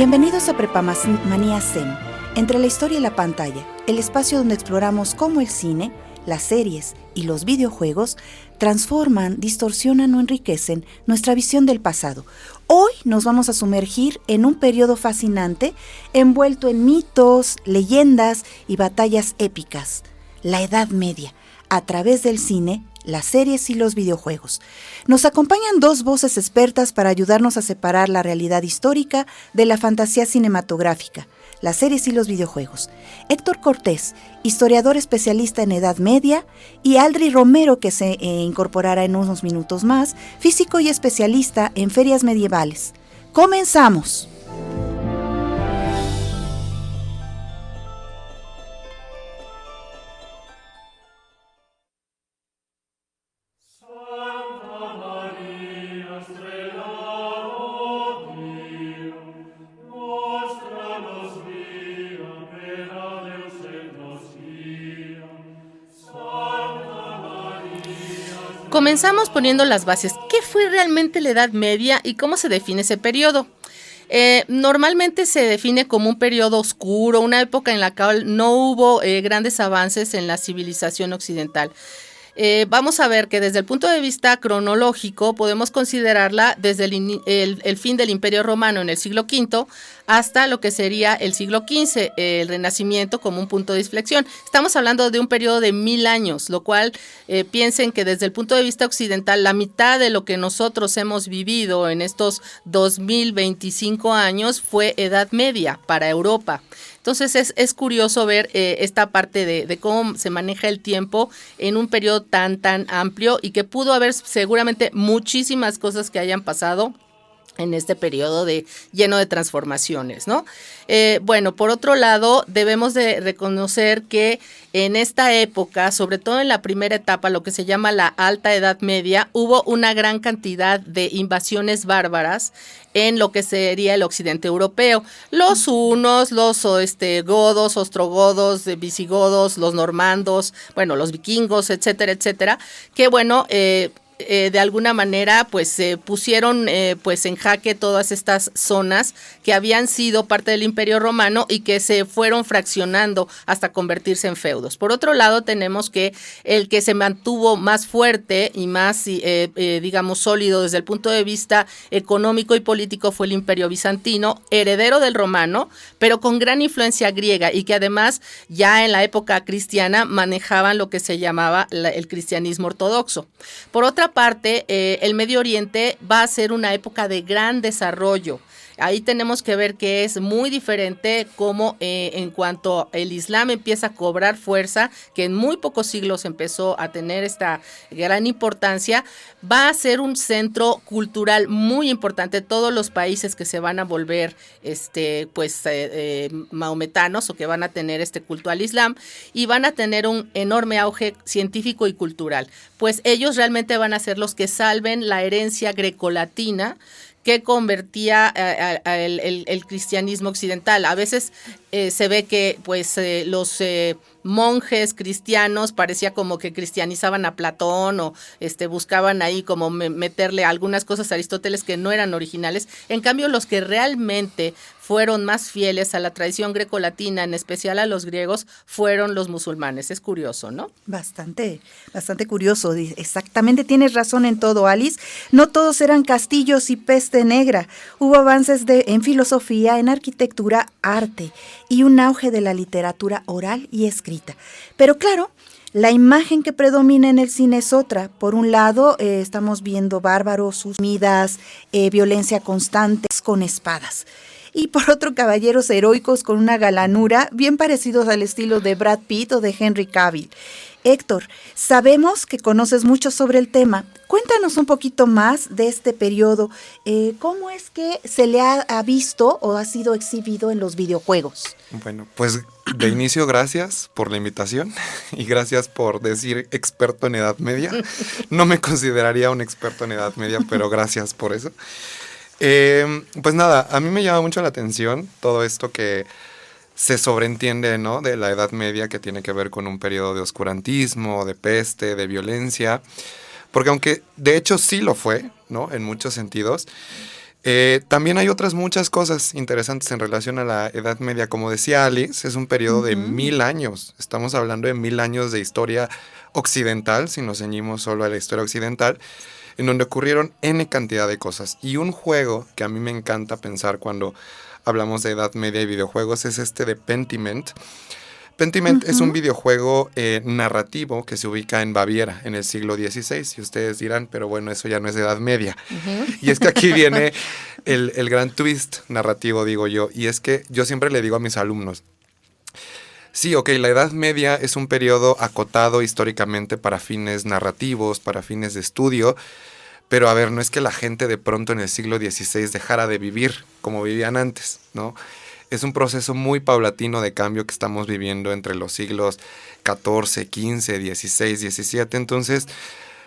Bienvenidos a Prepamanía SEM, entre la historia y la pantalla, el espacio donde exploramos cómo el cine, las series y los videojuegos transforman, distorsionan o enriquecen nuestra visión del pasado. Hoy nos vamos a sumergir en un periodo fascinante envuelto en mitos, leyendas y batallas épicas, la Edad Media, a través del cine, las series y los videojuegos. Nos acompañan dos voces expertas para ayudarnos a separar la realidad histórica de la fantasía cinematográfica, las series y los videojuegos. Héctor Cortés, historiador especialista en Edad Media, y Aldri Romero, que se incorporará en unos minutos más, físico y especialista en ferias medievales. ¡Comenzamos! Comenzamos poniendo las bases. ¿Qué fue realmente la Edad Media y cómo se define ese periodo? Normalmente se define como un periodo oscuro, una época en la cual no hubo grandes avances en la civilización occidental. Vamos a ver que desde el punto de vista cronológico podemos considerarla desde el fin del Imperio Romano en el siglo V hasta lo que sería el siglo XV, el Renacimiento como un punto de inflexión. Estamos hablando de un periodo de 1000 años, lo cual piensen que desde el punto de vista occidental la mitad de lo que nosotros hemos vivido en estos 2025 años fue Edad Media para Europa. Entonces es curioso ver esta parte de cómo se maneja el tiempo en un periodo tan amplio y que pudo haber seguramente muchísimas cosas que hayan pasado en este periodo lleno de transformaciones, ¿no? Bueno, por otro lado, debemos de reconocer que en esta época, sobre todo en la primera etapa, lo que se llama la Alta Edad Media, hubo una gran cantidad de invasiones bárbaras en lo que sería el occidente europeo. Los hunos, los godos, ostrogodos, visigodos, los normandos, bueno, los vikingos, etcétera, etcétera, que bueno, de alguna manera pues pusieron pues en jaque todas estas zonas que habían sido parte del Imperio Romano y que se fueron fraccionando hasta convertirse en feudos. Por otro lado tenemos que el que se mantuvo más fuerte y más digamos sólido desde el punto de vista económico y político fue el Imperio Bizantino, heredero del romano, pero con gran influencia griega y que además ya en la época cristiana manejaban lo que se llamaba el cristianismo ortodoxo. Por otra parte, el Medio Oriente va a ser una época de gran desarrollo. Ahí tenemos que ver que es muy diferente cómo en cuanto el Islam empieza a cobrar fuerza, que en muy pocos siglos empezó a tener esta gran importancia, va a ser un centro cultural muy importante. Todos los países que se van a volver mahometanos o que van a tener este culto al Islam y van a tener un enorme auge científico y cultural, pues ellos realmente van a ser los que salven la herencia grecolatina que convertía el cristianismo occidental. A veces se ve que pues los monjes cristianos parecía como que cristianizaban a Platón o buscaban ahí como meterle algunas cosas a Aristóteles que no eran originales. En cambio, los que realmente fueron más fieles a la tradición grecolatina, en especial a los griegos, fueron los musulmanes. Es curioso, ¿no? Bastante curioso. Exactamente, tienes razón en todo, Alice. No todos eran castillos y peste negra. Hubo avances en filosofía, en arquitectura, arte y un auge de la literatura oral y escrita. Pero claro, la imagen que predomina en el cine es otra. Por un lado, estamos viendo bárbaros, humidas, violencia constante con espadas. Y por otro, caballeros heroicos con una galanura bien parecidos al estilo de Brad Pitt o de Henry Cavill. Héctor, sabemos que conoces mucho sobre el tema. Cuéntanos un poquito más de este periodo. ¿Cómo es que se le ha visto o ha sido exhibido en los videojuegos? Bueno, pues de inicio gracias por la invitación y gracias por decir experto en Edad Media. No me consideraría un experto en Edad Media, pero gracias por eso. Pues nada, a mí me llama mucho la atención todo esto que se sobreentiende, ¿no? De la Edad Media, que tiene que ver con un periodo de oscurantismo, de peste, de violencia, porque aunque de hecho sí lo fue, ¿no? En muchos sentidos, También hay otras muchas cosas interesantes en relación a la Edad Media. Como decía Alice, es un periodo de 1000 años. Estamos hablando de 1000 años de historia occidental, si nos ceñimos solo a la historia occidental, en donde ocurrieron N cantidad de cosas. Y un juego que a mí me encanta pensar cuando hablamos de Edad Media y videojuegos es este de Pentiment. Pentiment es un videojuego narrativo que se ubica en Baviera en el siglo XVI. Y ustedes dirán, pero bueno, eso ya no es Edad Media. Y es que aquí viene el gran twist narrativo, digo yo. Y es que yo siempre le digo a mis alumnos, sí, ok, la Edad Media es un periodo acotado históricamente para fines narrativos, para fines de estudio, pero a ver, no es que la gente de pronto en el siglo XVI dejara de vivir como vivían antes, ¿no? Es un proceso muy paulatino de cambio que estamos viviendo entre los siglos XIV, XV, XVI, XVII. Entonces,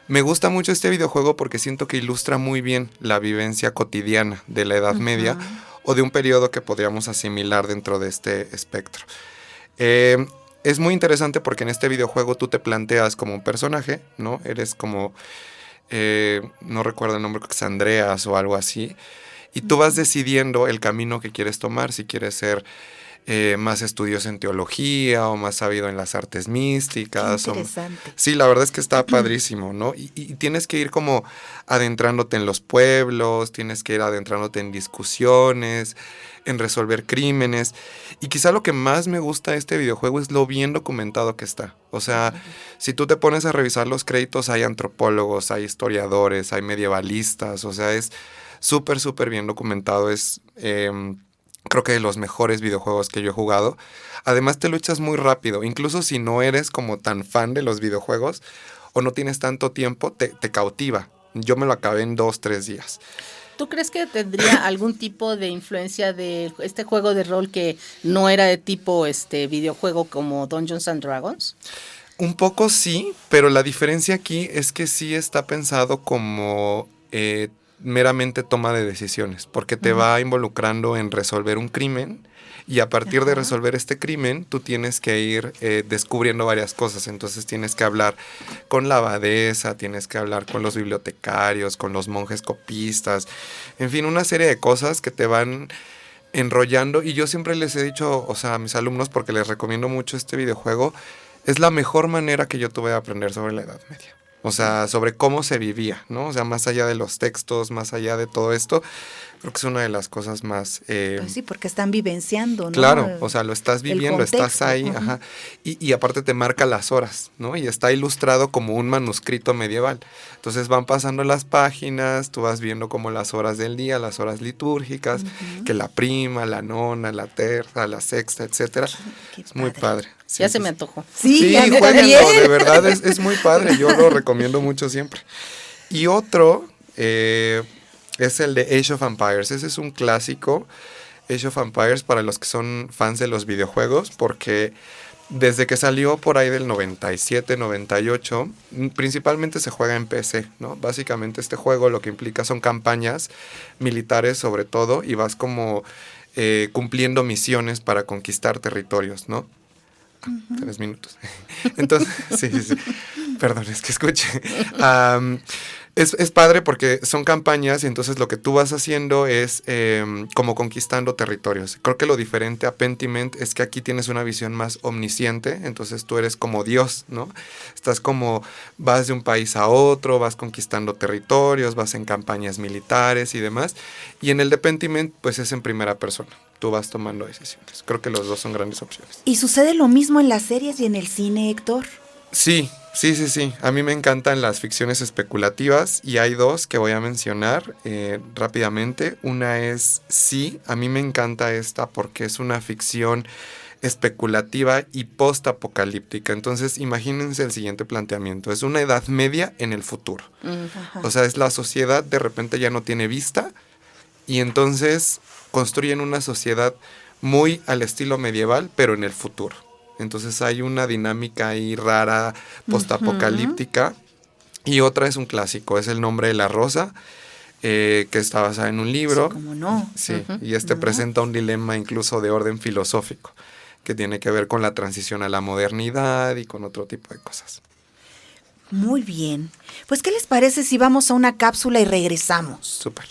me gusta mucho este videojuego porque siento que ilustra muy bien la vivencia cotidiana de la Edad Media o de un periodo que podríamos asimilar dentro de este espectro. Es muy interesante porque en este videojuego tú te planteas como un personaje, ¿no? Eres como, no recuerdo el nombre, creo que es Andreas o algo así. Y tú vas decidiendo el camino que quieres tomar, si quieres ser más estudioso en teología o más sabido en las artes místicas. Qué interesante. Sí, la verdad es que está padrísimo, ¿no? Y tienes que ir como adentrándote en los pueblos, tienes que ir adentrándote en discusiones, en resolver crímenes. Y quizá lo que más me gusta de este videojuego es lo bien documentado que está. O sea, si tú te pones a revisar los créditos, hay antropólogos, hay historiadores, hay medievalistas, o sea, es súper, súper bien documentado. Es, creo que de los mejores videojuegos que yo he jugado. Además, te lo echas muy rápido. Incluso si no eres como tan fan de los videojuegos o no tienes tanto tiempo, te cautiva. Yo me lo acabé en 2-3 días. ¿Tú crees que tendría algún tipo de influencia de este juego de rol que no era de tipo videojuego como Dungeons and Dragons? Un poco sí, pero la diferencia aquí es que sí está pensado como meramente toma de decisiones, porque te va involucrando en resolver un crimen y a partir de resolver este crimen tú tienes que ir descubriendo varias cosas. Entonces tienes que hablar con la abadesa, tienes que hablar con los bibliotecarios, con los monjes copistas, en fin, una serie de cosas que te van enrollando. Y yo siempre les he dicho, o sea, a mis alumnos, porque les recomiendo mucho este videojuego, es la mejor manera que yo tuve de aprender sobre la Edad Media. O sea, sobre cómo se vivía, ¿no? O sea, más allá de los textos, más allá de todo esto, creo que es una de las cosas más... Pues sí, porque están vivenciando, ¿no? Claro, o sea, lo estás viviendo, contexto, estás ahí, ajá. Y aparte te marca las horas, ¿no? Y está ilustrado como un manuscrito medieval. Entonces van pasando las páginas, tú vas viendo como las horas del día, las horas litúrgicas, que la prima, la nona, la tercia, la sexta, etcétera. Es muy padre. Sí, ya se me antojó. Sí, jueguenlo, de verdad es muy padre, yo lo recomiendo mucho siempre. Y otro es el de Age of Empires. Ese es un clásico, Age of Empires, para los que son fans de los videojuegos, porque desde que salió por ahí del 97, 98, principalmente se juega en PC, ¿no? Básicamente este juego lo que implica son campañas militares sobre todo, y vas como cumpliendo misiones para conquistar territorios, ¿no? 3 minutos. Entonces, sí. Perdón, es que escuché. Es padre porque son campañas y entonces lo que tú vas haciendo es como conquistando territorios. Creo que lo diferente a Pentiment es que aquí tienes una visión más omnisciente, entonces tú eres como Dios, ¿no? Estás como, vas de un país a otro, vas conquistando territorios, vas en campañas militares y demás. Y en el de Pentiment, pues es en primera persona. Tú vas tomando decisiones. Creo que los dos son grandes opciones. ¿Y sucede lo mismo en las series y en el cine, Héctor? Sí. A mí me encantan las ficciones especulativas y hay dos que voy a mencionar rápidamente. Una es Sí, a mí me encanta esta porque es una ficción especulativa y post-apocalíptica. Entonces, imagínense el siguiente planteamiento. Es una Edad Media en el futuro. O sea, es la sociedad de repente ya no tiene vista y entonces construyen una sociedad muy al estilo medieval, pero en el futuro. Entonces hay una dinámica ahí rara, postapocalíptica. Y otra es un clásico, es El nombre de la rosa, que está basada en un libro. Sí, ¿cómo no? Sí, y presenta un dilema incluso de orden filosófico, que tiene que ver con la transición a la modernidad y con otro tipo de cosas. Muy bien. Pues, ¿qué les parece si vamos a una cápsula y regresamos? Súper.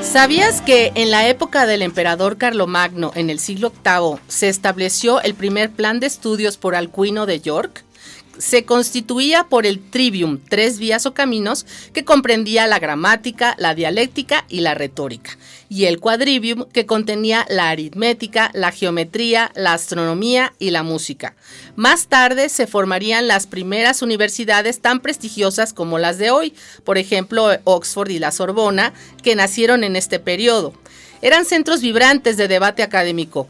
¿Sabías que en la época del emperador Carlomagno, en el siglo VIII, se estableció el primer plan de estudios por Alcuino de York? Se constituía por el trivium, 3 vías o caminos, que comprendía la gramática, la dialéctica y la retórica, y el quadrivium, que contenía la aritmética, la geometría, la astronomía y la música. Más tarde se formarían las primeras universidades tan prestigiosas como las de hoy, por ejemplo Oxford y la Sorbona, que nacieron en este periodo. Eran centros vibrantes de debate académico,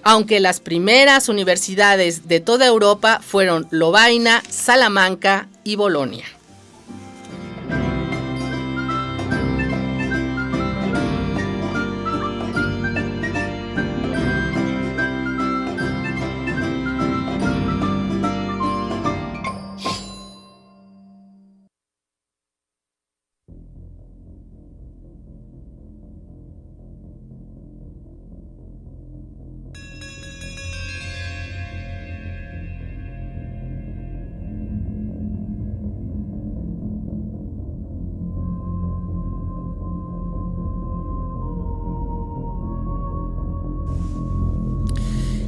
aunque las primeras universidades de toda Europa fueron Lovaina, Salamanca y Bolonia.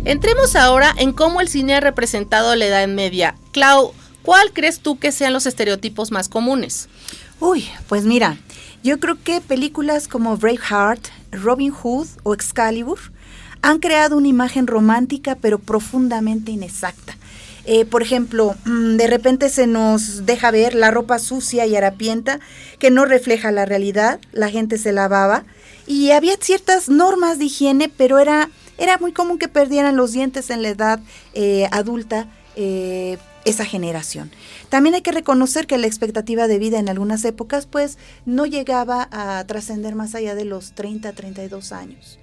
Entremos ahora en cómo el cine ha representado la Edad Media. Clau, ¿cuál crees tú que sean los estereotipos más comunes? Uy, pues mira, yo creo que películas como Braveheart, Robin Hood o Excalibur han creado una imagen romántica pero profundamente inexacta. Por ejemplo, de repente se nos deja ver la ropa sucia y harapienta que no refleja la realidad, la gente se lavaba y había ciertas normas de higiene, pero era muy común que perdieran los dientes en la edad adulta esa generación. También hay que reconocer que la expectativa de vida en algunas épocas pues no llegaba a trascender más allá de los 30, 32 años.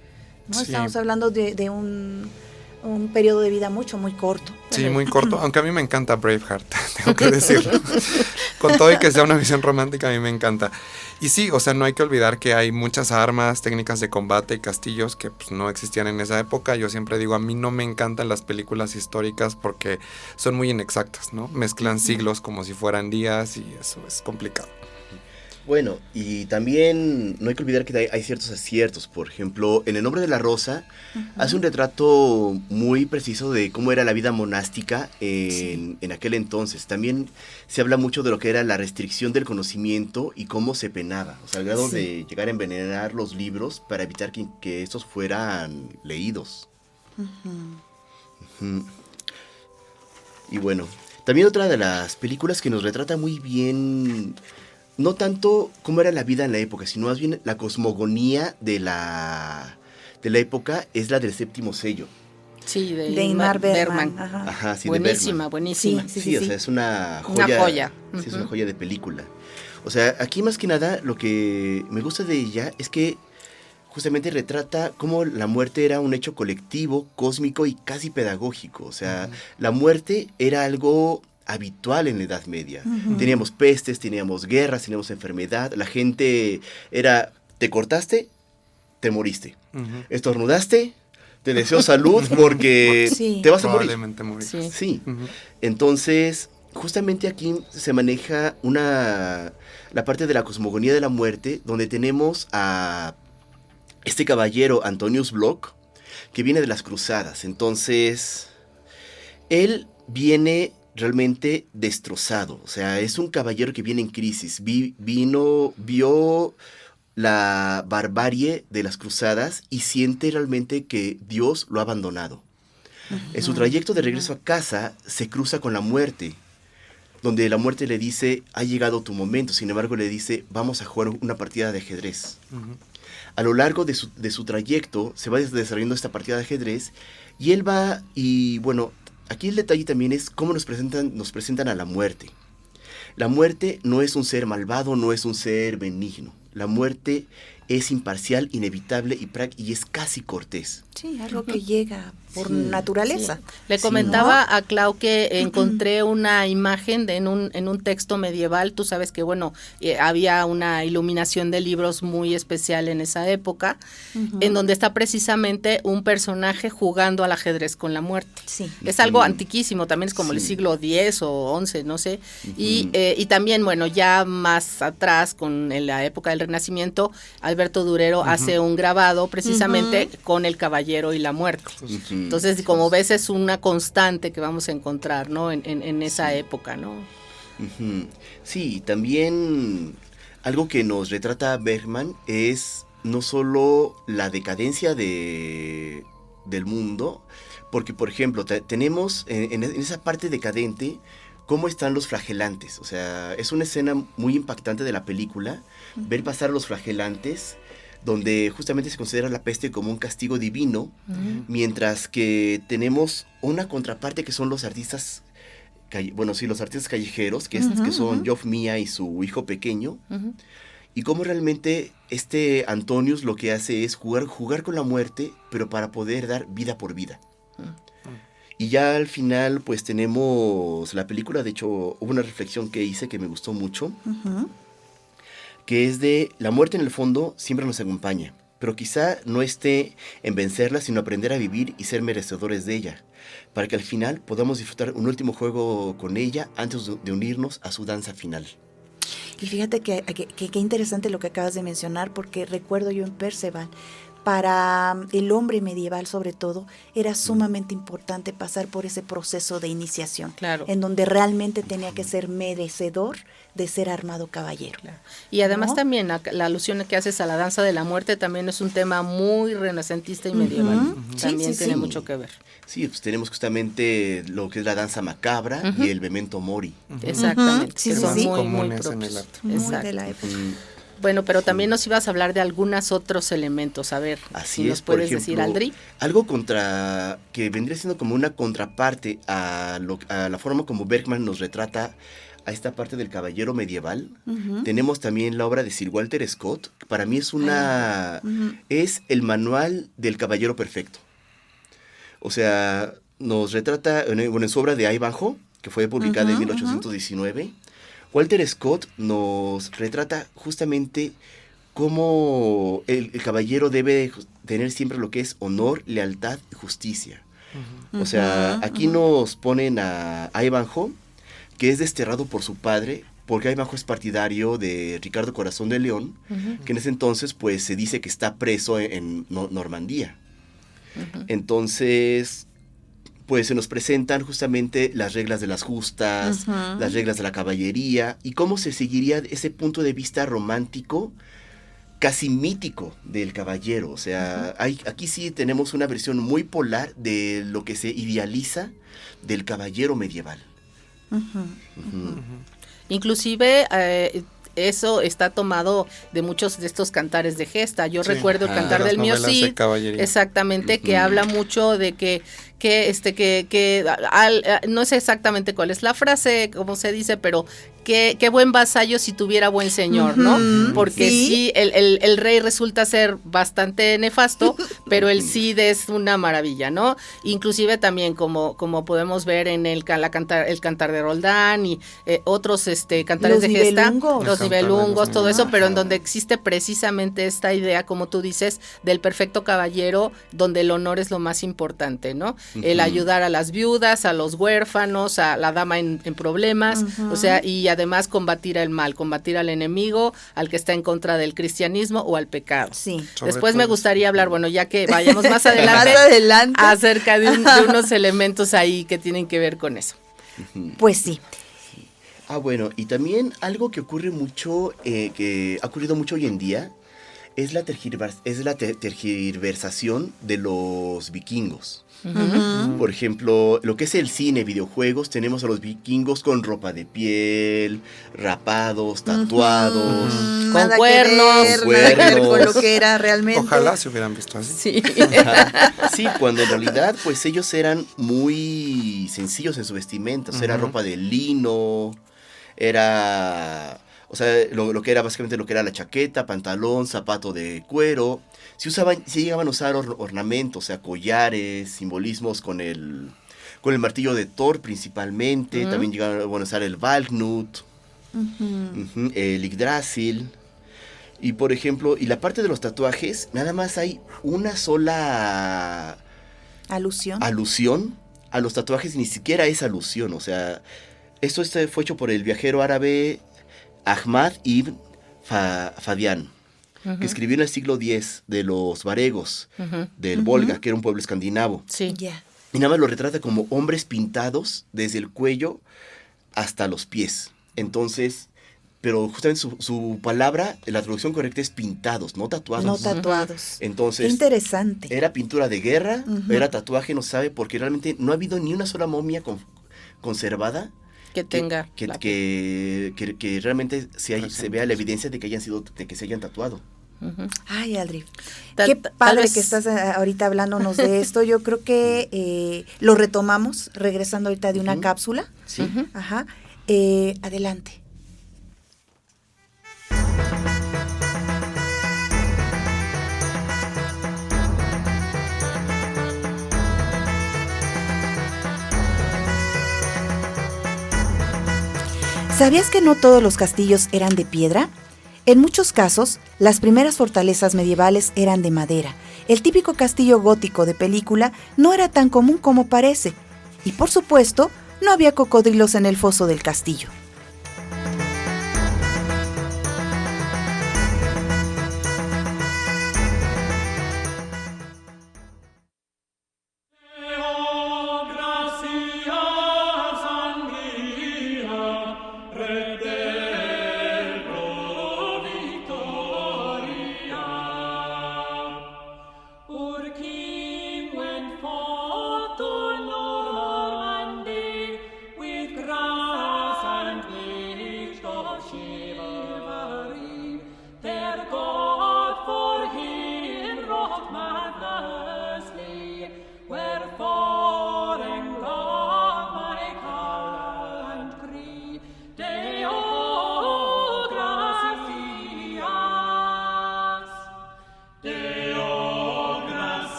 ¿No? Sí. Estamos hablando de un periodo de vida muy corto. Sí, muy corto, aunque a mí me encanta Braveheart, tengo que decirlo. Con todo y que sea una visión romántica, a mí me encanta. Y sí, o sea, no hay que olvidar que hay muchas armas, técnicas de combate y castillos que pues, no existían en esa época. Yo siempre digo, a mí no me encantan las películas históricas porque son muy inexactas, ¿no? Mezclan siglos como si fueran días y eso es complicado. Bueno, y también no hay que olvidar que hay ciertos aciertos. Por ejemplo, en El nombre de la rosa hace un retrato muy preciso de cómo era la vida monástica en aquel entonces. También se habla mucho de lo que era la restricción del conocimiento y cómo se penaba. O sea, al grado de llegar a envenenar los libros para evitar que estos fueran leídos. Y bueno, también otra de las películas que nos retrata muy bien, no tanto cómo era la vida en la época, sino más bien la cosmogonía de la época, es la del Séptimo Sello. Sí, de Ingmar Bergman. Ajá, sí, buenísima, de buenísima. Sí, o sea, es una joya. Una joya. Sí, es una joya de película. O sea, aquí más que nada lo que me gusta de ella es que justamente retrata cómo la muerte era un hecho colectivo, cósmico y casi pedagógico. O sea, la muerte era algo habitual en la Edad Media. Teníamos pestes, teníamos guerras, teníamos enfermedad. La gente era, te cortaste, te moriste. Estornudaste, te deseo salud porque te vas a morir. Probablemente morir. Sí. Entonces, justamente aquí se maneja la parte de la cosmogonía de la muerte, donde tenemos a este caballero Antonius Block, que viene de las cruzadas. Entonces, él viene realmente destrozado. O sea, es un caballero que viene en crisis. Vio la barbarie de las cruzadas y siente realmente que Dios lo ha abandonado. En su trayecto de regreso a casa se cruza con la muerte, donde la muerte le dice, ha llegado tu momento. Sin embargo, le dice, vamos a jugar una partida de ajedrez. A lo largo de su trayecto se va desarrollando esta partida de ajedrez y él va y bueno, aquí el detalle también es cómo nos presentan a la muerte. La muerte no es un ser malvado, no es un ser benigno. La muerte es imparcial, inevitable y es casi cortés. Sí, algo que llega por naturaleza. Sí. Le comentaba a Clau que encontré una imagen en un texto medieval. Tú sabes que, bueno, había una iluminación de libros muy especial en esa época, en donde está precisamente un personaje jugando al ajedrez con la muerte. Sí. Es algo antiquísimo, también es como el siglo X o XI, no sé. Y también, bueno, ya más atrás, con la época del Renacimiento, Alberto Durero hace un grabado precisamente con el caballero y la muerte. Entonces, como ves, es una constante que vamos a encontrar, ¿no? En esa época, ¿no? Sí, también algo que nos retrata Bergman es no solo la decadencia del mundo, porque, por ejemplo, tenemos en esa parte decadente cómo están los flagelantes. O sea, es una escena muy impactante de la película, ver pasar los flagelantes, donde justamente se considera la peste como un castigo divino, mientras que tenemos una contraparte que son los artistas, los artistas callejeros, que son Geoff Mia y su hijo pequeño, y cómo realmente Antonius lo que hace es jugar con la muerte, pero para poder dar vida por vida. Y ya al final, pues tenemos la película. De hecho, hubo una reflexión que hice que me gustó mucho, que es de la muerte en el fondo siempre nos acompaña, pero quizá no esté en vencerla, sino aprender a vivir y ser merecedores de ella, para que al final podamos disfrutar un último juego con ella antes de unirnos a su danza final. Y fíjate que interesante lo que acabas de mencionar, porque recuerdo yo en Perceval, para el hombre medieval sobre todo, era sumamente importante pasar por ese proceso de iniciación, en donde realmente tenía que ser merecedor de ser armado caballero. Claro. Y además también la alusión que haces a la danza de la muerte también es un tema muy renacentista y medieval. También tiene mucho que ver. Sí, pues tenemos justamente lo que es la danza macabra y el memento mori. Exactamente. Sí, que son sí. muy propios. En el arte. Muy de la época. Bueno, pero también nos ibas a hablar de algunos otros elementos. A ver, así si nos puedes decir, Aldri. Algo que vendría siendo como una contraparte a la forma como Bergman nos retrata a esta parte del caballero medieval. Tenemos también la obra de Sir Walter Scott, que para mí es es el manual del caballero perfecto. O sea, nos retrata, en su obra de Ivanhoe, que fue publicada en 1819, Walter Scott nos retrata justamente cómo el caballero debe tener siempre lo que es honor, lealtad y justicia. O sea, aquí nos ponen a Ivanhoe, que es desterrado por su padre, porque Ivanhoe es partidario de Ricardo Corazón de León, que en ese entonces pues se dice que está preso en Normandía. Entonces, pues se nos presentan justamente las reglas de las justas, las reglas de la caballería, y cómo se seguiría ese punto de vista romántico, casi mítico del caballero. O sea, aquí sí tenemos una versión muy polar de lo que se idealiza del caballero medieval. Inclusive eso está tomado de muchos de estos cantares de gesta. Yo recuerdo el cantar del Mío Cid, exactamente, que habla mucho de que no sé exactamente cuál es la frase, cómo se dice, pero qué buen vasallo si tuviera buen señor, ¿no? Porque sí, el rey resulta ser bastante nefasto, pero el Cid es una maravilla, ¿no? Inclusive también como podemos ver en el cantar de Roldán y otros cantares de gesta, los nivelungos, todo eso, pero en donde existe precisamente esta idea, como tú dices, del perfecto caballero, donde el honor es lo más importante, ¿no? El ayudar a las viudas, a los huérfanos, a la dama en problemas, o sea, y además combatir el mal, combatir al enemigo, al que está en contra del cristianismo o al pecado. Sí. Después me gustaría hablar, bueno, ya que vayamos más adelante, acerca de unos elementos ahí que tienen que ver con eso. Pues sí. Bueno, y también algo que ocurre mucho, que ha ocurrido mucho hoy en día, es la tergiversación de los vikingos. Por ejemplo, lo que es el cine, videojuegos, tenemos a los vikingos con ropa de piel, rapados, tatuados, con cuernos, con lo que era realmente. Ojalá se hubieran visto así. Sí. Sí, cuando en realidad pues ellos eran muy sencillos en su vestimenta, era ropa de lino, era O sea, lo que era básicamente lo que era la chaqueta, pantalón, zapato de cuero. Sí llegaban a usar ornamentos, o sea, collares, simbolismos con el martillo de Thor principalmente. También llegaban a usar el Valknut, el Yggdrasil. Y por ejemplo, y la parte de los tatuajes, nada más hay una sola alusión a los tatuajes, ni siquiera es alusión. O sea, esto fue hecho por el viajero árabe Ahmad ibn Fadian, que escribió en el siglo X de los varegos del Volga, que era un pueblo escandinavo. Sí. Ya. Y nada más lo retrata como hombres pintados desde el cuello hasta los pies. Entonces, pero justamente su palabra, la traducción correcta es pintados, no tatuados. No tatuados. Entonces, qué interesante. ¿era pintura de guerra? ¿Era tatuaje? No sabe, porque realmente no ha habido ni una sola momia conservada Que tenga. que realmente se vea la evidencia de que se hayan tatuado. Ay, Aldri, Tal qué padre vez- que estás ahorita hablándonos de esto. Yo creo que lo retomamos regresando ahorita de una cápsula. Sí. Ajá. Adelante. ¿Sabías que no todos los castillos eran de piedra? En muchos casos, las primeras fortalezas medievales eran de madera. El típico castillo gótico de película no era tan común como parece. Y por supuesto, no había cocodrilos en el foso del castillo.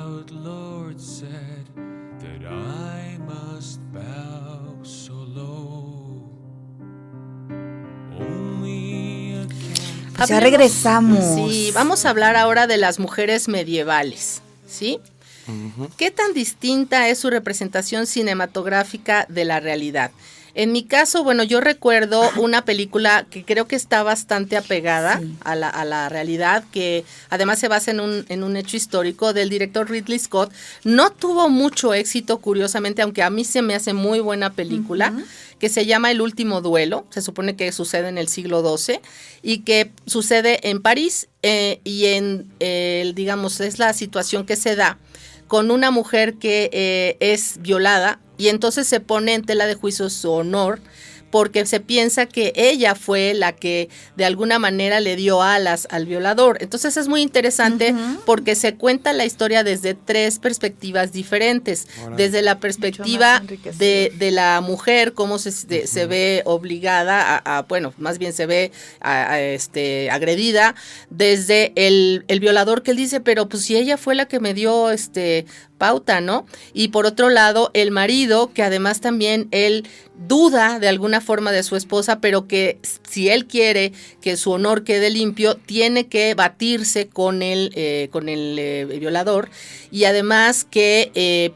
proud Lord said that I must bow so low. Only a cat. Pues ya regresamos. Sí, vamos a hablar ahora de las mujeres medievales, ¿sí? ¿Qué tan distinta es su representación cinematográfica de la realidad? En mi caso, bueno, yo recuerdo una película que creo que está bastante apegada a la realidad, que además se basa en un hecho histórico del director Ridley Scott. No tuvo mucho éxito, curiosamente, aunque a mí se me hace muy buena película, que se llama El último duelo. Se supone que sucede en el siglo XII y que sucede en París y digamos, es la situación que se da con una mujer que es violada y entonces se pone en tela de juicio su honor porque se piensa que ella fue la que de alguna manera le dio alas al violador. Entonces es muy interesante porque se cuenta la historia desde 3 perspectivas diferentes. Desde la perspectiva de la mujer, cómo se ve obligada bueno, más bien se ve agredida, desde el violador, que él dice, pero pues si ella fue la que me dio pauta, ¿no? Y por otro lado, el marido, que además también él duda de alguna forma de su esposa, pero que si él quiere que su honor quede limpio, tiene que batirse con el violador, y además que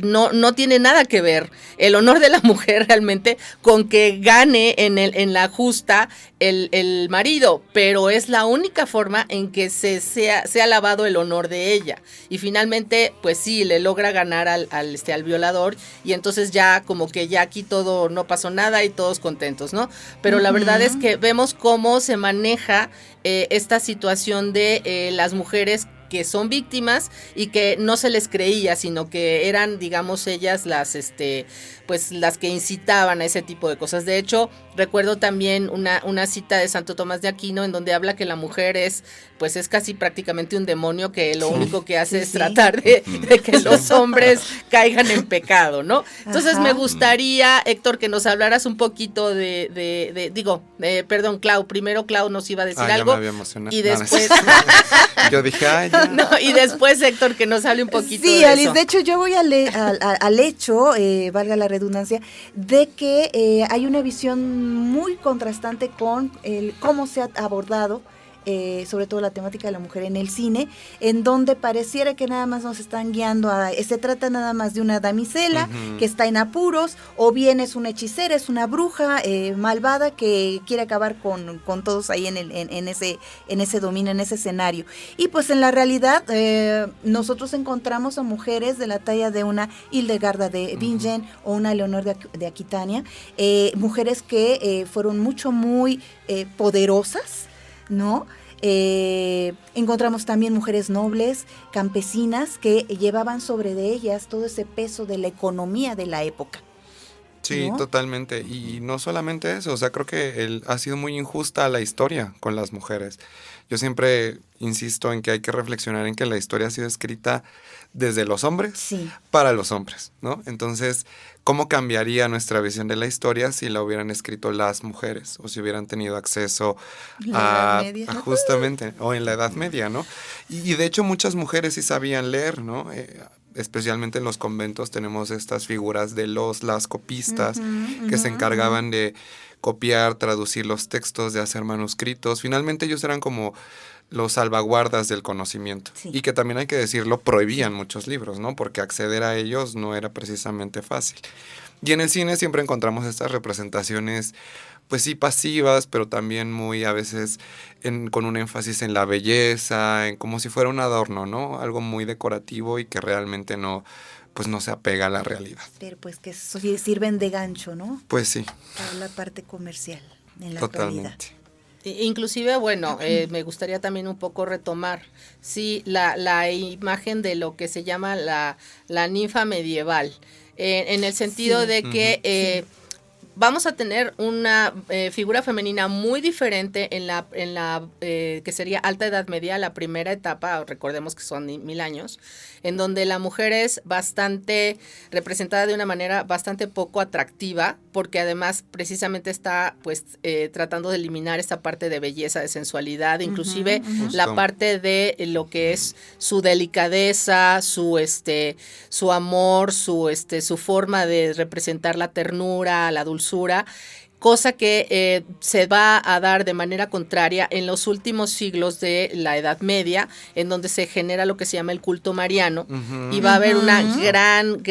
no tiene nada que ver el honor de la mujer realmente con que gane en la justa el marido, pero es la única forma en que sea lavado el honor de ella, y finalmente pues sí, le logra ganar al violador, y entonces ya como que ya aquí todo no pasó nada y todos contentos, ¿no? Pero la verdad es que vemos cómo se maneja esta situación de las mujeres que son víctimas y que no se les creía, sino que eran, digamos, ellas las que incitaban a ese tipo de cosas. De hecho, recuerdo también una cita de Santo Tomás de Aquino en donde habla que la mujer es casi prácticamente un demonio, que lo único que hace es tratar de que los hombres caigan en pecado, ¿no? Entonces me gustaría, Héctor, que nos hablaras un poquito perdón, Clau, primero Clau nos iba a decir algo. Ya me había emocionado. Y después... Yo dije, no, y después, Héctor, que nos hable un poquito de Alice, eso. de hecho yo voy al hecho, valga la redundancia, de que hay una visión muy contrastante con cómo se ha abordado sobre todo la temática de la mujer en el cine, en donde pareciera que nada más nos están guiando se trata nada más de una damisela que está en apuros, o bien es una hechicera, es una bruja malvada que quiere acabar con todos ahí en ese dominio, en ese escenario. Y pues en la realidad nosotros encontramos a mujeres de la talla de una Hildegarda de Bingen o una Leonor de Aquitania, mujeres que fueron muy poderosas, ¿no? Encontramos también mujeres nobles, campesinas, que llevaban sobre de ellas todo ese peso de la economía de la época. Sí, ¿no? Totalmente. Y no solamente eso, o sea, creo que ha sido muy injusta la historia con las mujeres. Yo siempre insisto en que hay que reflexionar en que la historia ha sido escrita desde los hombres para los hombres, ¿no? Entonces, ¿cómo cambiaría nuestra visión de la historia si la hubieran escrito las mujeres o si hubieran tenido acceso a justamente, o en la Edad Media, ¿no? Y de hecho muchas mujeres sí sabían leer, ¿no? Especialmente en los conventos tenemos estas figuras de las copistas que se encargaban de copiar, traducir los textos, de hacer manuscritos. Finalmente ellos eran como los salvaguardas del conocimiento. Y que también, hay que decirlo, prohibían muchos libros, ¿no? Porque acceder a ellos no era precisamente fácil. Y en el cine siempre encontramos estas representaciones, pues sí, pasivas, pero también muy a veces con un énfasis en la belleza, en como si fuera un adorno, ¿no? Algo muy decorativo y que realmente no se apega a la realidad. Pero pues que sirven de gancho, ¿no? Pues sí. Para la parte comercial en la Totalmente. actualidad. Inclusive, bueno, me gustaría también un poco retomar, la imagen de lo que se llama la ninfa medieval, en el sentido de que vamos a tener una figura femenina muy diferente en la que sería Alta Edad Media, la primera etapa, recordemos que son 1000 años, en donde la mujer es bastante representada de una manera bastante poco atractiva, porque además precisamente está pues tratando de eliminar esta parte de belleza, de sensualidad, inclusive la parte de lo que es su delicadeza, su amor, su forma de representar la ternura, la dulzura, cosa que se va a dar de manera contraria en los últimos siglos de la Edad Media, en donde se genera lo que se llama el culto mariano, y va a haber una gran,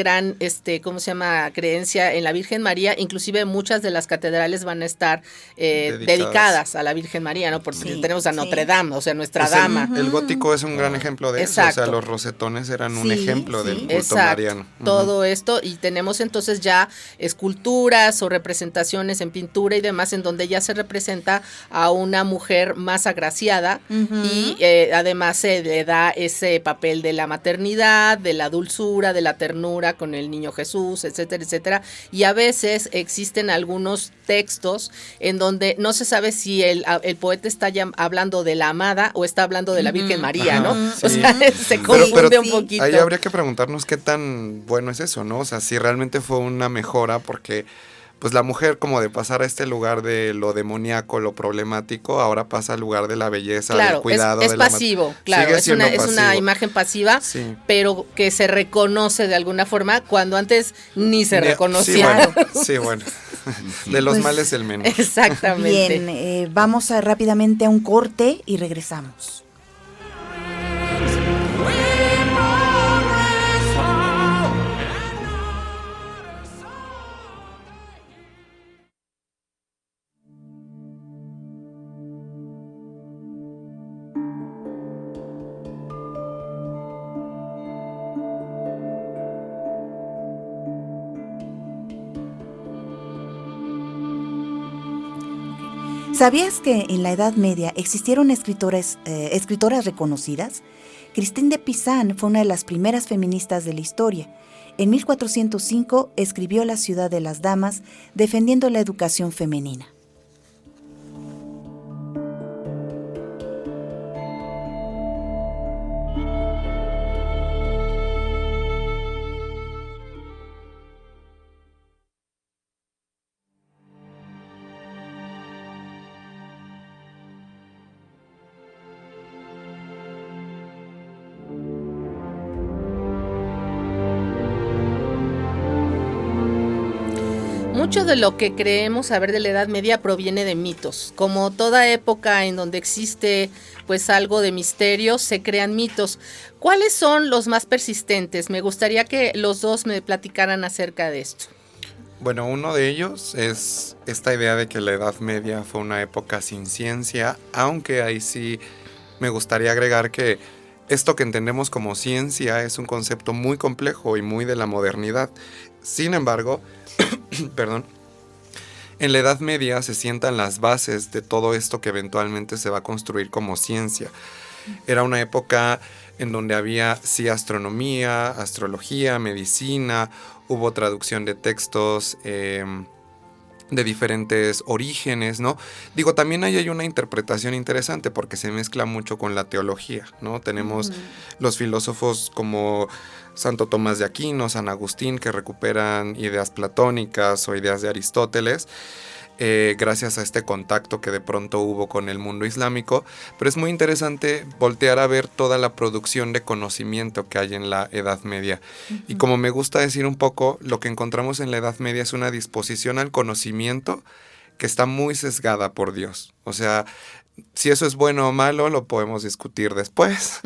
¿cómo se llama?, creencia en la Virgen María. Inclusive muchas de las catedrales van a estar dedicadas a la Virgen María, ¿no? Porque tenemos a Notre Dame, o sea, nuestra dama. El gótico es un gran ejemplo de eso, o sea, los rosetones eran un ejemplo del culto mariano. Todo esto, y tenemos entonces ya esculturas o representaciones en pintura y demás, en donde ya se representa a una mujer más agraciada y además se le da ese papel de la maternidad, de la dulzura, de la ternura con el niño Jesús, etcétera, etcétera. Y a veces existen algunos textos en donde no se sabe si el poeta está ya hablando de la amada o está hablando de la Virgen María, ¿no? Sí. O sea, se confunde un poquito. Ahí habría que preguntarnos qué tan bueno es eso, ¿no? O sea, si realmente fue una mejora, porque pues la mujer, como de pasar a este lugar de lo demoníaco, lo problemático, ahora pasa al lugar de la belleza, del cuidado. Es pasivo, claro, es una imagen pasiva, pero que se reconoce de alguna forma, cuando antes ni se reconocía. Sí, bueno. De los males el menos. Exactamente. Bien, vamos rápidamente a un corte y regresamos. ¿Sabías que en la Edad Media existieron escritoras reconocidas? Christine de Pizan fue una de las primeras feministas de la historia. En 1405 escribió La ciudad de las damas, defendiendo la educación femenina. Mucho de lo que creemos saber de la Edad Media proviene de mitos. Como toda época en donde existe pues algo de misterio, se crean mitos. ¿Cuáles son los más persistentes? Me gustaría que los dos me platicaran acerca de esto. Bueno, uno de ellos es esta idea de que la Edad Media fue una época sin ciencia, aunque ahí sí me gustaría agregar que esto que entendemos como ciencia es un concepto muy complejo y muy de la modernidad. Sin embargo, en la Edad Media se sientan las bases de todo esto que eventualmente se va a construir como ciencia. Era una época en donde había sí astronomía, astrología, medicina, hubo traducción de textos de diferentes orígenes, ¿no? Digo, también ahí hay una interpretación interesante porque se mezcla mucho con la teología, ¿no? Tenemos los filósofos como Santo Tomás de Aquino, San Agustín, que recuperan ideas platónicas o ideas de Aristóteles, gracias a este contacto que de pronto hubo con el mundo islámico. Pero es muy interesante voltear a ver toda la producción de conocimiento que hay en la Edad Media. Y como me gusta decir un poco, lo que encontramos en la Edad Media es una disposición al conocimiento que está muy sesgada por Dios. O sea, si eso es bueno o malo, lo podemos discutir después,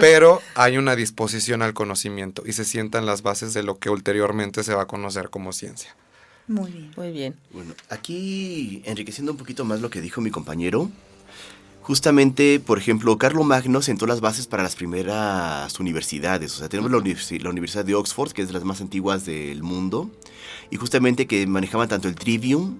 pero hay una disposición al conocimiento y se sientan las bases de lo que ulteriormente se va a conocer como ciencia. Muy bien. Muy bien. Bueno, aquí enriqueciendo un poquito más lo que dijo mi compañero, justamente, por ejemplo, Carlomagno sentó las bases para las primeras universidades. O sea, tenemos la Universidad de Oxford, que es de las más antiguas del mundo, y justamente que manejaban tanto el trivium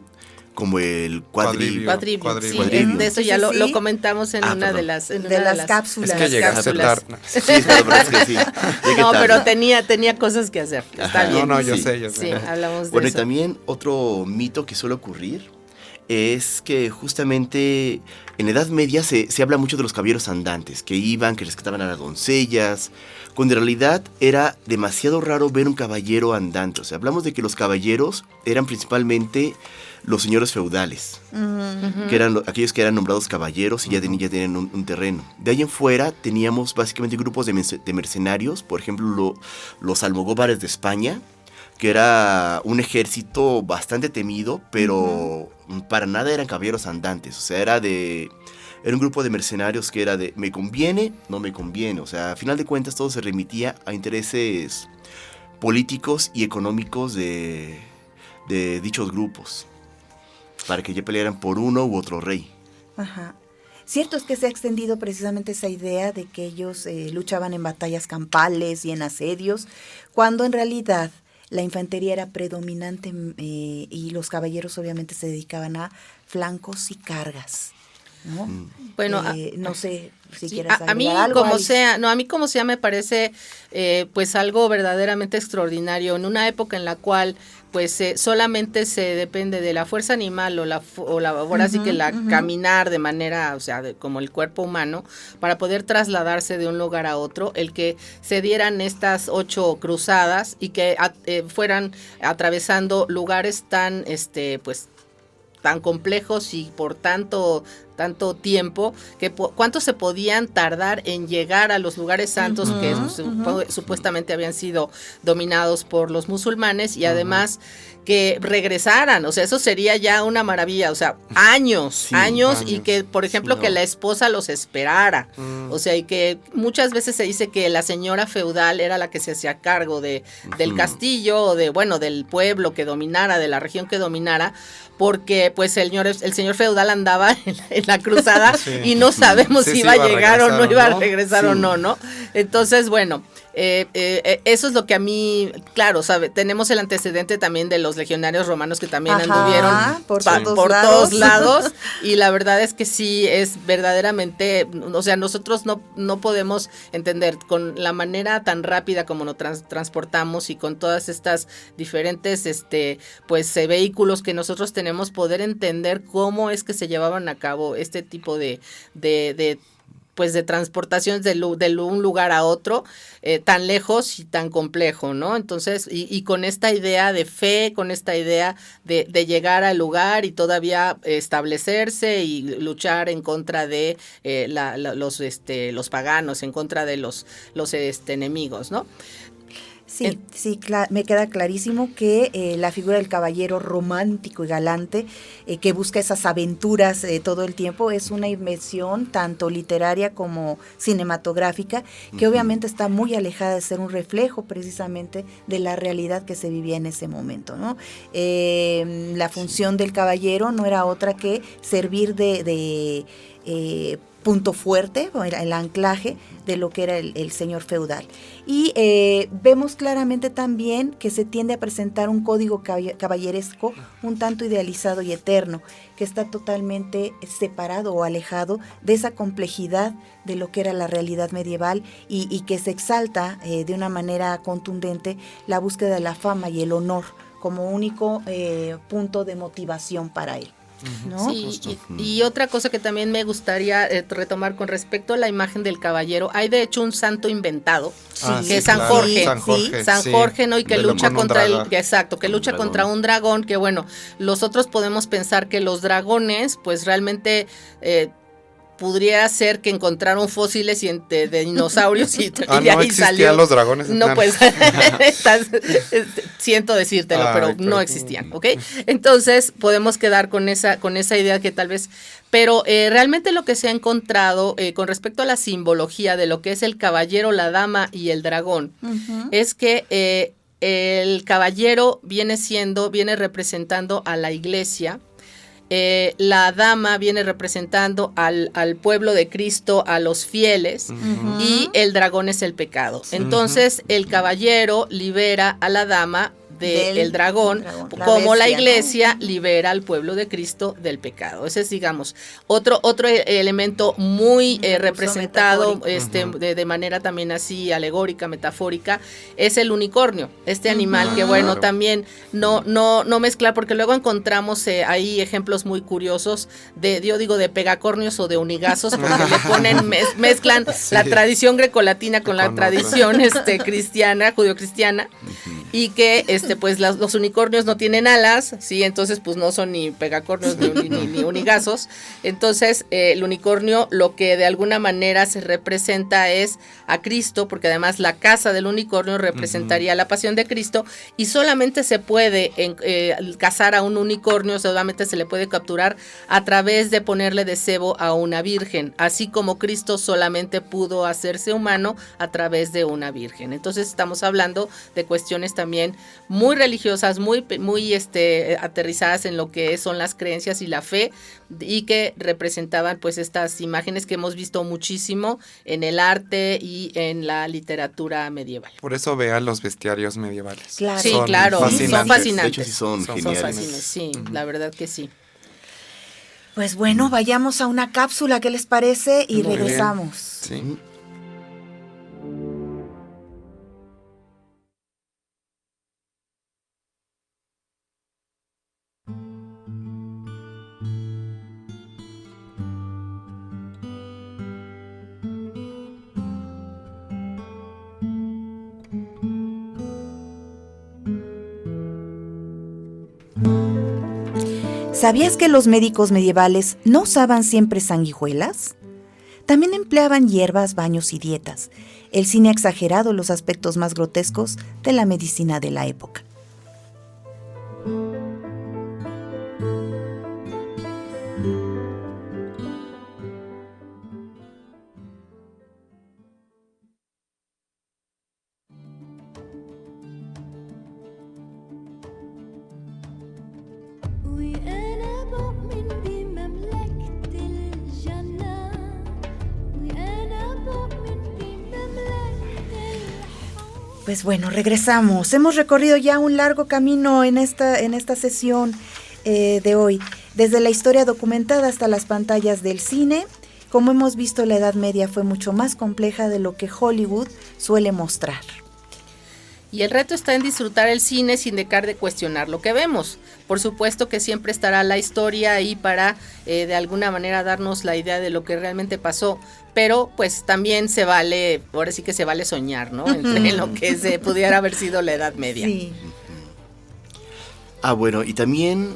como el Quadribio. Cuadribio. Sí, de eso ya Sí, sí. lo comentamos en una de perdón. las, De las cápsulas. Es que llegaste cápsulas. tarde. Sí, es que sí. Llegué No, tarde. pero tenía cosas que hacer. Está Ajá. bien. No, yo Sí. sé. Sí, hablamos de Bueno, y eso. también otro mito que suele ocurrir es que justamente en la Edad Media se habla mucho de los caballeros andantes, que iban, que rescataban a las doncellas, cuando en realidad era demasiado raro ver un caballero andante. O sea, hablamos de que los caballeros eran principalmente los señores feudales, Ujú. que eran aquellos que eran nombrados caballeros y ya tenían un terreno. De ahí en fuera teníamos básicamente grupos de mercenarios, por ejemplo los almogóvares de España, que era un ejército bastante temido, pero para nada eran caballeros andantes. O sea, era un grupo de mercenarios que era de me conviene, no me conviene. O sea, a final de cuentas todo se remitía a intereses políticos y económicos de dichos grupos, para que ya pelearan por uno u otro rey. Ajá. Cierto es que se ha extendido precisamente esa idea de que ellos luchaban en batallas campales y en asedios, cuando en realidad la infantería era predominante y los caballeros obviamente se dedicaban a flancos y cargas, ¿no? Bueno, no sé si sí, quieras a mí agregar algo, como Alice. sea, no, a mí como sea me parece pues algo verdaderamente extraordinario en una época en la cual pues solamente se depende de la fuerza animal ahora sí que la caminar de manera, o sea, como el cuerpo humano para poder trasladarse de un lugar a otro, el que se dieran estas 8 cruzadas y que fueran atravesando lugares tan pues tan complejos y por tanto tiempo, que cuánto se podían tardar en llegar a los lugares santos que supuestamente habían sido dominados por los musulmanes y además que regresaran, o sea, eso sería ya una maravilla, o sea, años y que, por ejemplo, que la esposa los esperara, o sea, y que muchas veces se dice que la señora feudal era la que se hacía cargo del castillo o del pueblo que dominara, de la región que dominara, porque pues el señor feudal andaba en la cruzada y no sabemos si iba a llegar o no iba a regresar o no, ¿no? Entonces, bueno, eso es lo que a mí, claro, tenemos el antecedente también de los legionarios romanos que también anduvieron por todos lados y la verdad es que sí es verdaderamente, o sea, nosotros no podemos entender con la manera tan rápida como nos transportamos y con todas estas diferentes vehículos que nosotros tenemos, poder entender cómo es que se llevaban a cabo este tipo de transportaciones de un lugar a otro, tan lejos y tan complejo, ¿no? Entonces, y con esta idea de fe, con esta idea de llegar al lugar y todavía establecerse y luchar en contra de los paganos, en contra de los enemigos, ¿no? Sí, me queda clarísimo que la figura del caballero romántico y galante que busca esas aventuras todo el tiempo es una invención tanto literaria como cinematográfica que obviamente está muy alejada de ser un reflejo precisamente de la realidad que se vivía en ese momento, ¿no? La función del caballero no era otra que servir de punto fuerte, el anclaje de lo que era el señor feudal. Y vemos claramente también que se tiende a presentar un código caballeresco un tanto idealizado y eterno, que está totalmente separado o alejado de esa complejidad de lo que era la realidad medieval y que se exalta de una manera contundente la búsqueda de la fama y el honor como único punto de motivación para él, ¿no? Sí, y otra cosa que también me gustaría retomar con respecto a la imagen del caballero, hay de hecho un santo inventado, que es San Jorge, San Jorge, ¿no? Y que lucha contra contra un dragón, que bueno, nosotros podemos pensar que los dragones, pues realmente podría ser que encontraron fósiles de dinosaurios y de no ahí existían salió. los dragones. No, pues siento decírtelo, pero no existían, ¿ok? Entonces podemos quedar con esa idea que tal vez, pero realmente lo que se ha encontrado con respecto a la simbología de lo que es el caballero, la dama y el dragón, es que el caballero viene representando a la iglesia. La dama viene representando al pueblo de Cristo, a los fieles, y el dragón es el pecado. Entonces el caballero libera a la dama del dragón, como la iglesia libera al pueblo de Cristo del pecado. Ese es, digamos, otro elemento muy representado de manera también así alegórica, metafórica, es el unicornio, este animal que bueno, también no mezclar, porque luego encontramos ahí ejemplos muy curiosos de pegacornios o de unigazos, porque le ponen, mezclan la tradición grecolatina con la tradición cristiana, judio-cristiana, y que pues los unicornios no tienen alas, sí, entonces pues no son ni pegacornios ni unigazos. Entonces el unicornio, lo que de alguna manera se representa es a Cristo, porque además la casa del unicornio representaría la pasión de Cristo, y solamente se puede cazar a un unicornio, solamente se le puede capturar a través de ponerle de cebo a una virgen, así como Cristo solamente pudo hacerse humano a través de una virgen. Entonces estamos hablando de cuestiones también muy religiosas, muy aterrizadas en lo que son las creencias y la fe, y que representaban pues estas imágenes que hemos visto muchísimo en el arte y en la literatura medieval. Por eso vean los bestiarios medievales. Claro. Sí, son claro, fascinantes. son fascinantes. De hecho, sí son geniales. fascinantes, sí, la verdad que sí. Pues bueno, vayamos a una cápsula, ¿qué les parece? Y Muy regresamos. Sí. ¿Sabías que los médicos medievales no usaban siempre sanguijuelas? También empleaban hierbas, baños y dietas. El cine ha exagerado los aspectos más grotescos de la medicina de la época. وأنا بؤمن بمملكة الجنة وأنا بؤمن بمملكة الحب. Pues bueno, regresamos. Hemos recorrido ya un largo camino en esta sesión de hoy, desde la historia documentada hasta las pantallas del cine. Como hemos visto, la Edad Media fue mucho más compleja de lo que Hollywood suele mostrar. Y el reto está en disfrutar el cine sin dejar de cuestionar lo que vemos. Por supuesto que siempre estará la historia ahí para de alguna manera darnos la idea de lo que realmente pasó, pero pues también se vale, ahora sí que se vale soñar, ¿no? Entre lo que se pudiera haber sido la Edad Media. Sí. Bueno, y también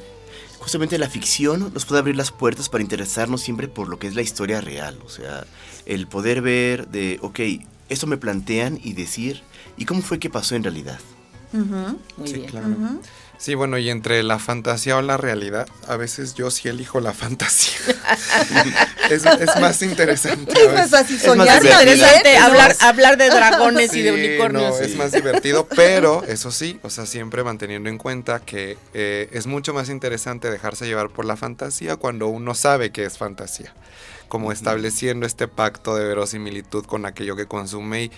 justamente la ficción nos puede abrir las puertas para interesarnos siempre por lo que es la historia real. O sea, el poder ver de, ok, esto me plantean y decir, ¿y cómo fue que pasó en realidad? Muy Sí, bien. claro. Sí, bueno, y entre la fantasía o la realidad, a veces yo sí elijo la fantasía. es más interesante. a Es más veces. fácil Es más soñar. divertido. Interesante ¿no? hablar de dragones y de Sí, unicornios. no, es más divertido, pero eso sí, o sea, siempre manteniendo en cuenta que es mucho más interesante dejarse llevar por la fantasía cuando uno sabe que es fantasía, como estableciendo este pacto de verosimilitud con aquello que consume y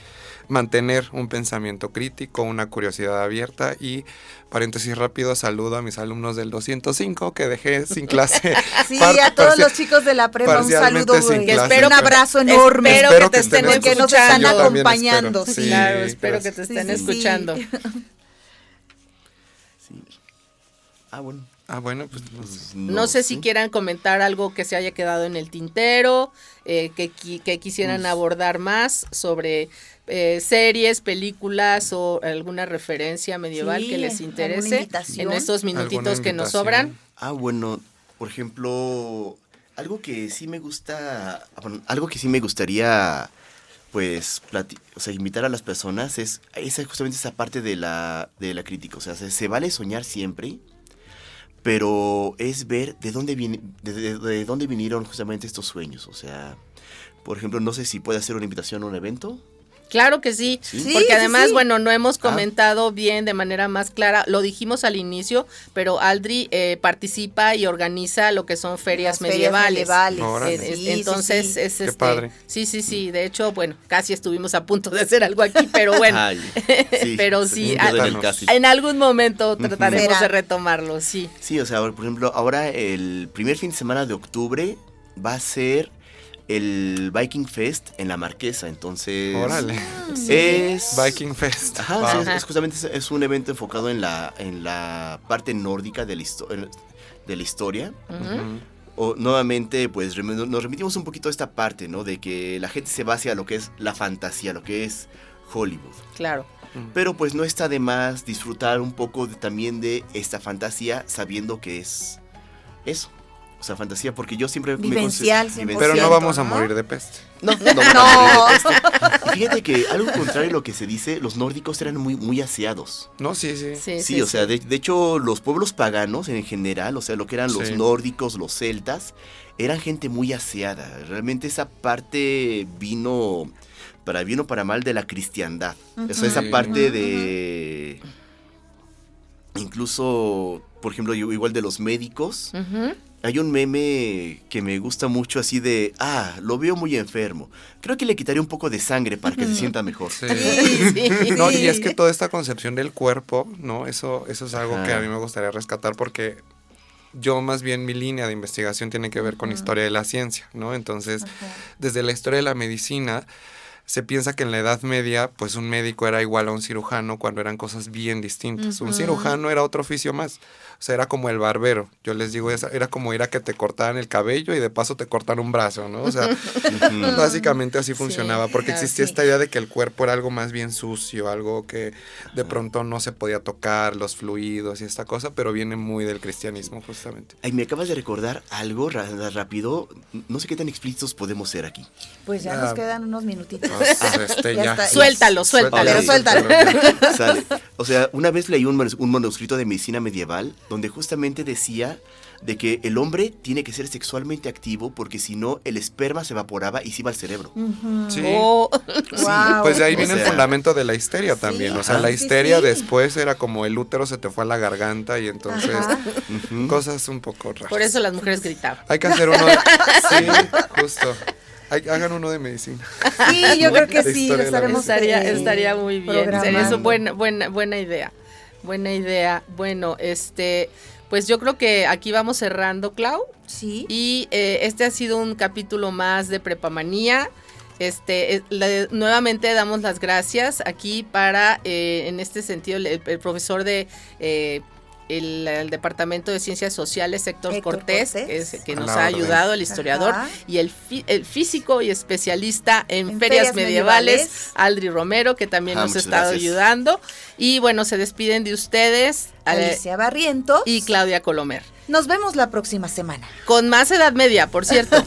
mantener un pensamiento crítico, una curiosidad abierta. Y paréntesis rápido, saludo a mis alumnos del 205 que dejé sin clase. Sí, a todos los chicos de la prepa un parcialmente saludo, sin güey. clase, Un pero- abrazo enorme. Espero que te estén porque nos escuchando. están Yo también acompañando. espero, Sí. sí. Claro, espero que gracias. te estén Sí, sí, sí. escuchando. Sí. Bueno. Bueno, pues entonces, No sé si quieran comentar algo que se haya quedado en el tintero, que quisieran abordar más sobre series, películas o alguna referencia medieval Sí, que les alguna interese invitación. en estos minutitos ¿Alguna que nos invitación? sobran. Bueno, por ejemplo, algo que sí me gusta, algo que sí me gustaría, pues, invitar a las personas es justamente esa parte de la crítica. O sea, se vale soñar siempre, pero es ver de dónde de dónde vinieron justamente estos sueños. O sea, por ejemplo, no sé si puede hacer una invitación a un evento Claro que sí, Sí, porque sí, además, sí. bueno, no hemos comentado bien de manera más clara, lo dijimos al inicio, pero Aldri participa y organiza lo que son ferias Las ferias medievales. Órale. Sí, Entonces, sí, sí. es Qué padre. sí, de hecho, bueno, casi estuvimos a punto de hacer algo aquí, pero bueno, Ay, sí, pero se sí, siente en el ah, casi. en algún momento trataremos Será. de retomarlo, sí. Sí, o sea, por ejemplo, ahora el primer fin de semana de octubre va a ser el Viking Fest en la Marquesa, entonces Órale. es Viking Fest. Ajá, Wow. sí, es justamente es un evento enfocado en la parte nórdica de la historia. Ujú. O, nuevamente, pues nos remitimos un poquito a esta parte, ¿no? De que la gente se va hacia lo que es la fantasía, lo que es Hollywood. Claro. Pero pues no está de más disfrutar un poco también de esta fantasía sabiendo que es eso. O sea, fantasía, porque yo siempre Vivencial, Pero no 100%, vamos a ¿no? morir de peste. No. Fíjate que algo contrario a lo que se dice, los nórdicos eran muy, muy aseados. No, sí, sí. Sí, o sea, de hecho, los pueblos paganos en general, o sea, lo que eran los Sí. nórdicos, los celtas, eran gente muy aseada. Realmente esa parte vino para bien o para mal de la cristiandad. O sea, esa Sí. parte de... Incluso, por ejemplo, igual de los médicos. Ujú. Hay un meme que me gusta mucho así de, lo veo muy enfermo. Creo que le quitaría un poco de sangre para que se sienta mejor. Sí. Sí. No, y es que toda esta concepción del cuerpo, ¿no? Eso es algo Ajá. que a mí me gustaría rescatar porque yo más bien mi línea de investigación tiene que ver con historia de la ciencia, ¿no? Entonces, desde la historia de la medicina, se piensa que en la Edad Media, pues un médico era igual a un cirujano cuando eran cosas bien distintas. Un cirujano era otro oficio más. O sea, era como el barbero. Yo les digo, era como ir a que te cortaran el cabello y de paso te cortaran un brazo, ¿no? O sea, básicamente así funcionaba, porque claro, existía sí. esta idea de que el cuerpo era algo más bien sucio, algo que de pronto no se podía tocar, los fluidos y esta cosa, pero viene muy del cristianismo, justamente. Ay, me acabas de recordar algo rápido. No sé qué tan explícitos podemos ser aquí. Pues ya Ah. nos quedan unos minutitos. Pues, Ya está. Suéltalo. Pero suéltalo. Sale. O sea, una vez leí un manuscrito de medicina medieval donde justamente decía de que el hombre tiene que ser sexualmente activo porque si no el esperma se evaporaba y se iba al cerebro. Sí. Oh, Guau. Pues de ahí O viene el sea, fundamento de la histeria también. O sea, la sí, histeria sí. después era como el útero se te fue a la garganta y entonces Ajá. cosas un poco raras. por eso las mujeres gritaban. Hay que hacer uno de... Sí, justo. Hagan uno de medicina. Sí, yo creo que La sí, historia lo de la estaremos Estaría muy bien. Sería eso, programando. buena idea. Buena idea. Bueno, pues yo creo que aquí vamos cerrando, Clau. Sí. Y este ha sido un capítulo más de Prepamanía. Nuevamente damos las gracias aquí para, en este sentido, el profesor de el Departamento de Ciencias Sociales, Héctor Cortés, que A nos la ha orden. ayudado, el historiador, Ajá. y el físico y especialista en En ferias ferias medievales, medievales. Aldri Romero, que también nos ha Muchas estado gracias. ayudando. Y bueno, se despiden de ustedes, Alicia Barrientos. y Claudia Colomer. Nos vemos la próxima semana. Con más edad media, por cierto.